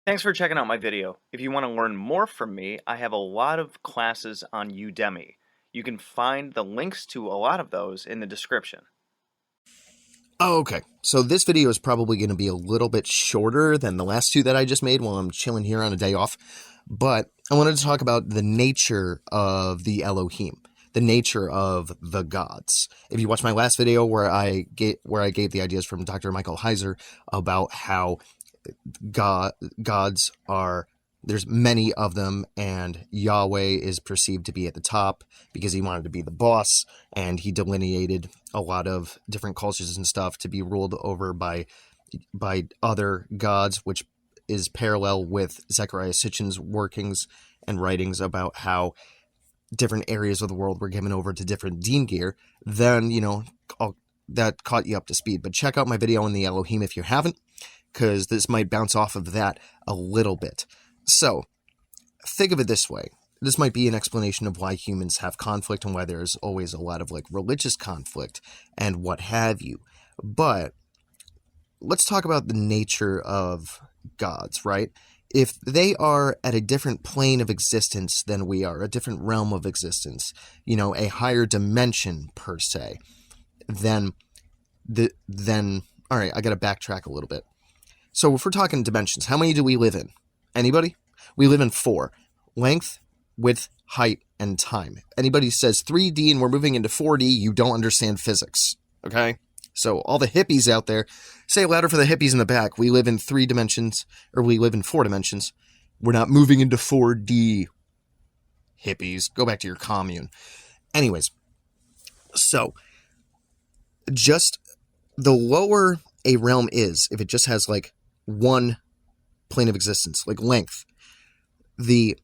Thanks for checking out my video. If you want to learn more from me, I have a lot of classes on Udemy. You can find the links to a lot of those in the description. Okay, so this video is probably going to be a little bit shorter than the last two that I just made while I'm chilling here on a day off, but I wanted to talk about the nature of the Elohim, the nature of the gods. If you watch my last video where I gave the ideas from Dr. Michael Heiser about how gods are, there's many of them, and Yahweh is perceived to be at the top because he wanted to be the boss, and he delineated a lot of different cultures and stuff to be ruled over by other gods, which is parallel with Zechariah Sitchin's workings and writings about how different areas of the world were given over to different deen gear. Then, that caught you up to speed. But check out my video on the Elohim if you haven't, because this might bounce off of that a little bit. So, think of it this way. This might be an explanation of why humans have conflict and why there's always a lot of religious conflict and what have you. But let's talk about the nature of gods, right? If they are at a different plane of existence than we are, a different realm of existence, a higher dimension per se, then all right, I got to backtrack a little bit. So if we're talking dimensions, how many do we live in? Anybody? We live in 4. Length, width, height, and time. Anybody says 3D and we're moving into 4D, you don't understand physics. Okay? So all the hippies out there, say it louder for the hippies in the back. We live in 3 dimensions, or we live in 4 dimensions. We're not moving into 4D. Hippies, go back to your commune. Anyways, so just the lower a realm is, if it just has one plane of existence, like length, the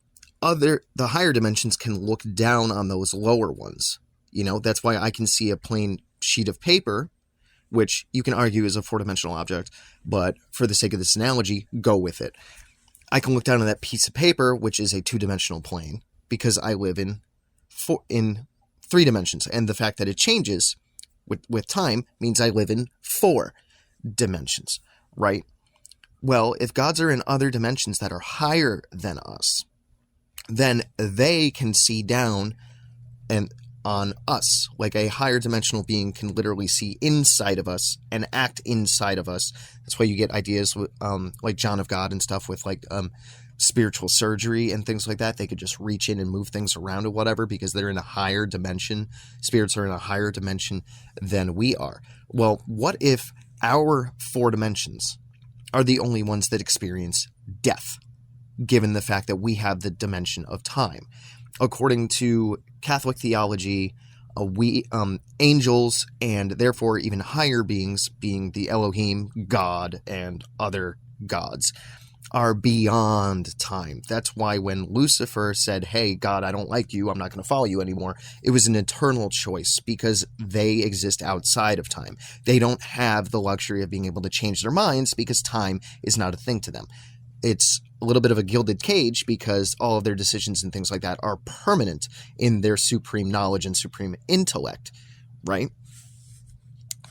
higher dimensions can look down on those lower ones. That's why I can see a plain sheet of paper, which you can argue is a 4-dimensional object, but for the sake of this analogy, go with it. I can look down on that piece of paper, which is a 2-dimensional plane, because I live in 3 dimensions, and the fact that it changes with time means I live in 4 dimensions, right? Well, if gods are in other dimensions that are higher than us, then they can see down and on us, like a higher dimensional being can literally see inside of us and act inside of us. That's why you get ideas with, like John of God and stuff with spiritual surgery and things like that. They could just reach in and move things around or whatever because they're in a higher dimension. Spirits are in a higher dimension than we are. Well, what if our 4 dimensions are the only ones that experience death, given the fact that we have the dimension of time? According to Catholic theology, we angels and therefore even higher beings, being the Elohim, God, and other gods, are beyond time. That's why when Lucifer said, "Hey, God, I don't like you, I'm not going to follow you anymore," it was an eternal choice because they exist outside of time. They don't have the luxury of being able to change their minds because time is not a thing to them. It's a little bit of a gilded cage because all of their decisions and things like that are permanent in their supreme knowledge and supreme intellect, right?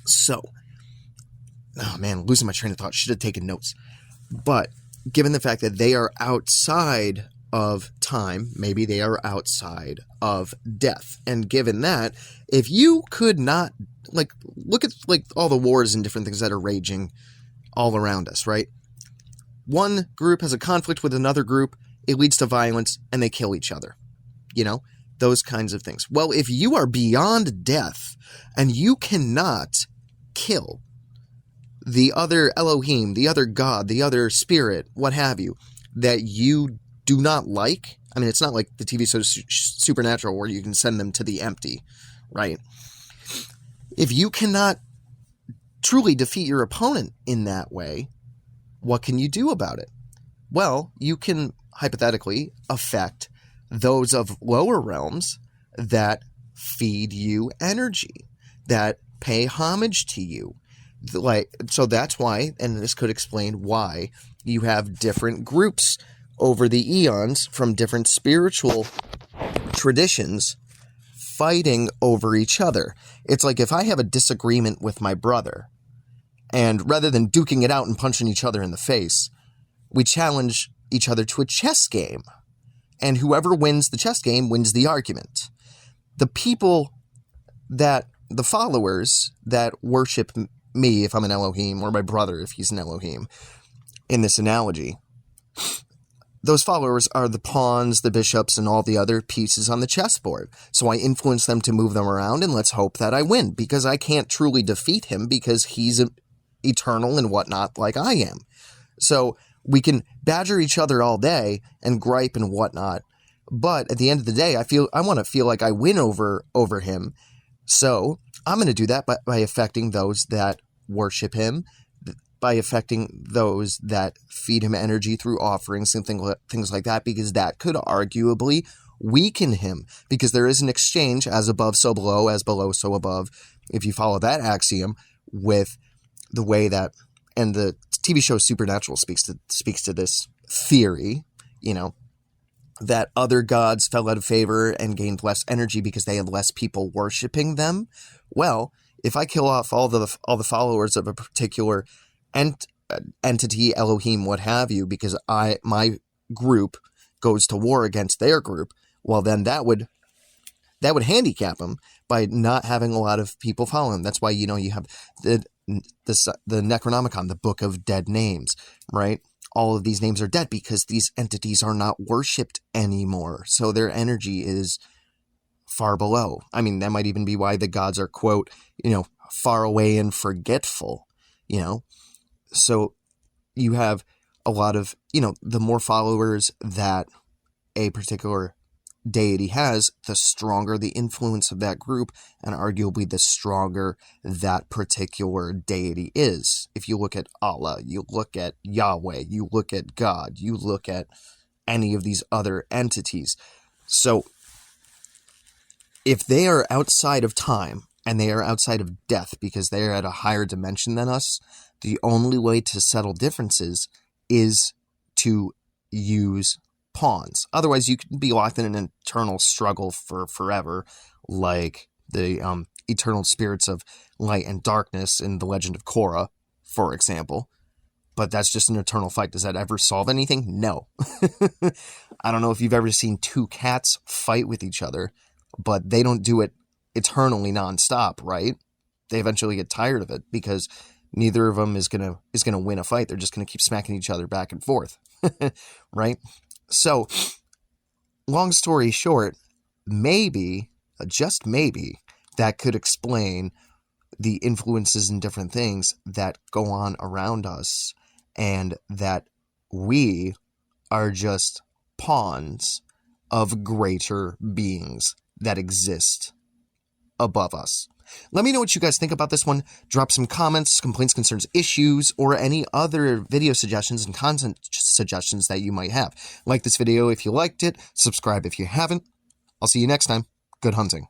So, oh man, losing my train of thought. Should have taken notes. But given the fact that they are outside of time, maybe they are outside of death. And given that, if you could not, look at all the wars and different things that are raging all around us, right? One group has a conflict with another group, it leads to violence, and they kill each other. Those kinds of things. Well, if you are beyond death, and you cannot kill the other Elohim, the other God, the other spirit, what have you, that you do not like, I mean, it's not like the TV show Supernatural where you can send them to the empty, right? If you cannot truly defeat your opponent in that way, what can you do about it? Well, you can hypothetically affect those of lower realms that feed you energy, that pay homage to you. So that's why, and this could explain why you have different groups over the eons from different spiritual traditions fighting over each other. It's like if I have a disagreement with my brother, and rather than duking it out and punching each other in the face, we challenge each other to a chess game. And whoever wins the chess game wins the argument. The followers that worship me if I'm an Elohim, or my brother if he's an Elohim, in this analogy, those followers are the pawns, the bishops, and all the other pieces on the chessboard. So I influence them to move them around, and let's hope that I win, because I can't truly defeat him because he's eternal and whatnot like I am. So we can badger each other all day and gripe and whatnot, but at the end of the day, I want to feel like I win over him. So I'm going to do that by affecting those that worship him, by affecting those that feed him energy through offerings and things like that, because that could arguably weaken him, because there is an exchange, as above so below, as below so above, if you follow that axiom, with the way that, and the TV show Supernatural speaks to this theory, that other gods fell out of favor and gained less energy because they had less people worshiping them. Well, if I kill off all the followers of a particular entity, Elohim, what have you, because my group goes to war against their group, well, then that would handicap them by not having a lot of people follow him. That's why, you have the Necronomicon, the Book of Dead Names, right? All of these names are dead because these entities are not worshipped anymore. So their energy is far below. I mean, that might even be why the gods are, quote, far away and forgetful, So you have a lot of, the more followers that a particular deity has, the stronger the influence of that group, and arguably the stronger that particular deity is. If you look at Allah, you look at Yahweh, you look at God, you look at any of these other entities. So if they are outside of time and they are outside of death because they are at a higher dimension than us, the only way to settle differences is to use pawns. Otherwise, you could be locked in an eternal struggle for forever, like the eternal spirits of light and darkness in the Legend of Korra, for example. But that's just an eternal fight. Does that ever solve anything? No. I don't know if you've ever seen two cats fight with each other, but they don't do it eternally nonstop, right? They eventually get tired of it because neither of them is gonna win a fight. They're just gonna keep smacking each other back and forth, right? So, long story short, maybe, just maybe, that could explain the influences and different things that go on around us, and that we are just pawns of greater beings that exist above us. Let me know what you guys think about this one. Drop some comments, complaints, concerns, issues, or any other video suggestions and content suggestions that you might have. Like this video if you liked it. Subscribe if you haven't. I'll see you next time. Good hunting.